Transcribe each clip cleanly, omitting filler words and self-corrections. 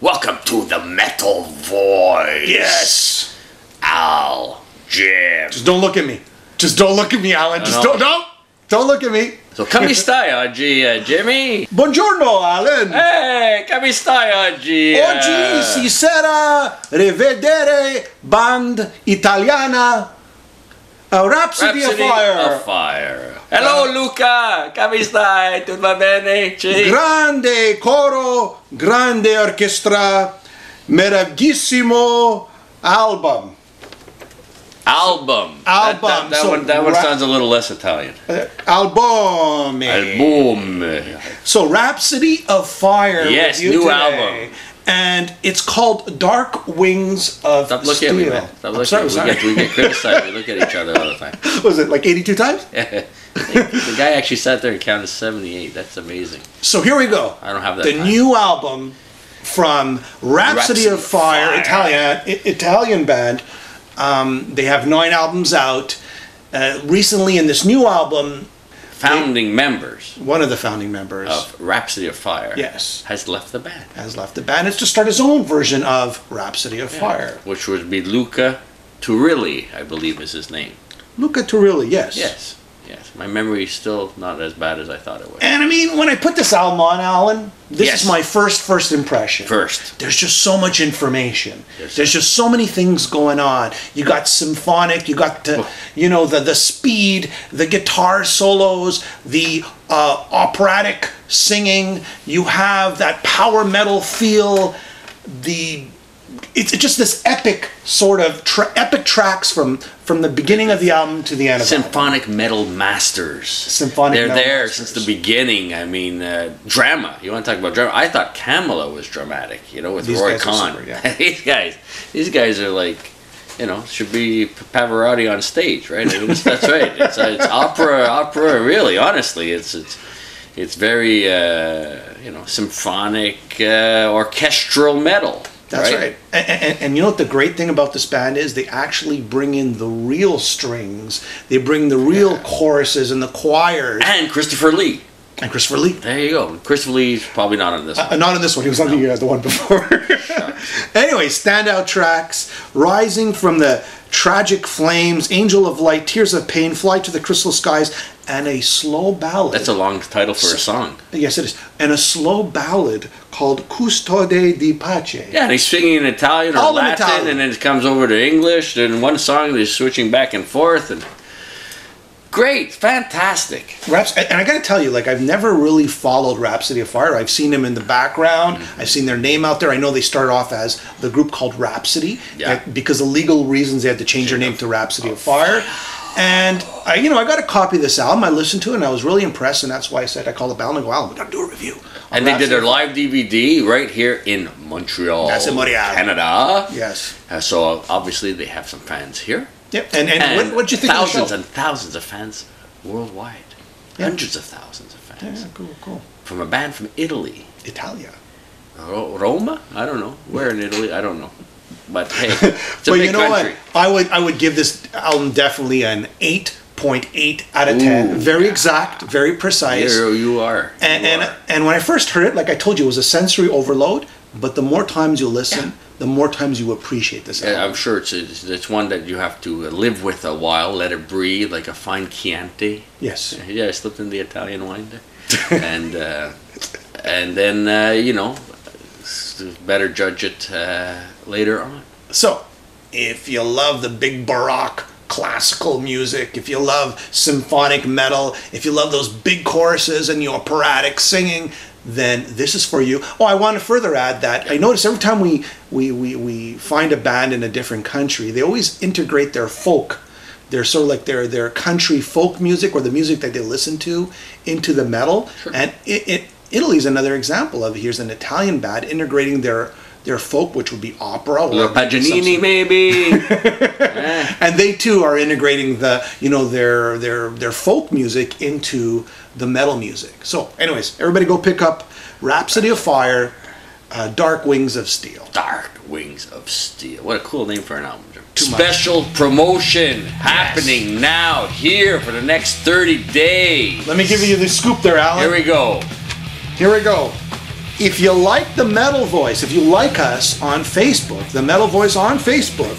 Welcome to the Metal Voice. Yes. Al, Jim. Just don't look at me. Just don't look at me, Alan. Just don't look at me. So, come stai oggi, Jimmy? Buongiorno, Alan. Hey, come stai oggi? Oggi si sarà rivedere band italiana Rhapsody of Fire. Hello, Luca. Come stai? Tutto va bene? Grande coro, grande orchestra, meraviglissimo album. Album. That one sounds a little less Italian. Album. So Rhapsody of Fire. Yes, with you new today. album. And it's called Dark Wings of Stop looking at me, Steel. man. Stop looking at me. We get criticized. We look at each other all the time. Was it like 82 times? The guy actually sat there and counted 78. That's amazing. So here we go. I don't have that The time. new album from Rhapsody of Fire, Italian band. They have 9 albums out. Recently in this new album, founding members. One of the founding members of Rhapsody of Fire. Yes. Has left the band. It's to start his own version of Rhapsody of Fire. Which would be Luca Turilli, I believe is his name. Luca Turilli, yes. Yes. My memory is still not as bad as I thought it was. And I mean, when I put this album on, Alan, this is my first impression. There's just so much information. There's just so many things going on. You got symphonic, you got the speed, the guitar solos, the operatic singing. You have that power metal feel. It's just this epic sort of epic tracks from the beginning of the album to the end of the album. Symphonic metal masters. They're there since the beginning. I mean, drama. You want to talk about drama? I thought Camilla was dramatic, with Roy Khan. These guys are like, should be Pavarotti on stage, right? I mean, that's right. It's opera. Really, honestly, it's very symphonic, orchestral metal. That's right. And you know what the great thing about this band is? They actually bring in the real strings. They bring the real choruses and the choirs. And Christopher Lee. There you go. Christopher Lee's probably not on this one. Not on this one. He was on the one before. Anyway, standout tracks. Rising from the Tragic Flames, Angel of Light, Tears of Pain, Fly to the Crystal Skies, and a slow ballad. That's a long title for a song. Yes, it is. And a slow ballad called Custode di Pace. Yeah, and he's singing in Italian or Latin, and then it comes over to English. Then one song they're switching back and forth, and great, fantastic. And I got to tell you, I've never really followed Rhapsody of Fire. I've seen them in the background. I've seen their name out there. I know they started off as the group called Rhapsody. Yeah. Because of legal reasons, they had to change their name to Rhapsody of Fire. And I got a copy of this album. I listened to it, and I was really impressed. And that's why I said I called the band and go, Alan, we got to do a review. And they did their live DVD right here in Montreal, that's in Montreal, Canada. Yes. So obviously they have some fans here. Yep. And what did you think of the show? Thousands and thousands of fans worldwide. Yeah. Hundreds of thousands of fans. Yeah, cool. From a band from Italy. Italia. Roma? I don't know. Where in Italy? I don't know. But hey, it's a big country. What? I would give this album definitely an 8.8 out of 10. Very exact, very precise. You are. And when I first heard it, like I told you, it was a sensory overload. But the more times you listen, the more times you appreciate this album. Yeah, I'm sure it's one that you have to live with a while, let it breathe, like a fine Chianti. Yes. Yeah, I slipped in the Italian wine there. and then, better judge it later on. So, if you love the big baroque classical music, if you love symphonic metal, if you love those big choruses and your operatic singing, then this is for you. Oh, I want to further add that I notice every time we find a band in a different country, they always integrate their folk, their sort of like their country folk music or the music that they listen to into the metal. Sure. And Italy's another example of, here's an Italian band integrating their folk, which would be opera or Paganini, maybe. And they too are integrating the, you know, their folk music into the metal music. So anyways, everybody go pick up Rhapsody of Fire, Dark Wings of Steel. Dark Wings of Steel. What a cool name for an album. Special promotion happening now, here for the next 30 days. Let me give you the scoop there, Alan. Here we go. Here we go. If you like the Metal Voice, if you like us on Facebook, the Metal Voice on Facebook,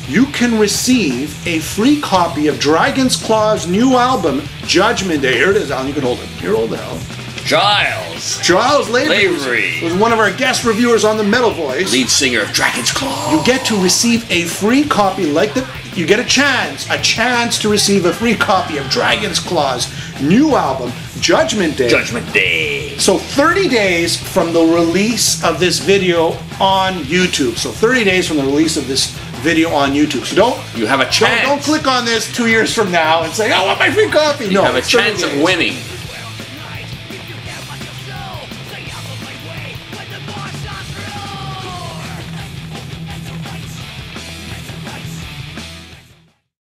you can receive a free copy of Dragon's Claw's new album, Judgment Day. Here it is, Alan. You can hold it. Here, hold it, Alan. Giles Lavery was one of our guest reviewers on the Metal Voice. Lead singer of Dragon's Claw. You get to receive a free copy, you get a chance to receive a free copy of Dragon's Claw's new album, Judgment Day. Judgment Day. So 30 days from the release of this video on YouTube. So 30 days from the release of this video on YouTube. So you have a chance. Don't click on this 2 years from now and say, I want my free copy. You have a chance of winning.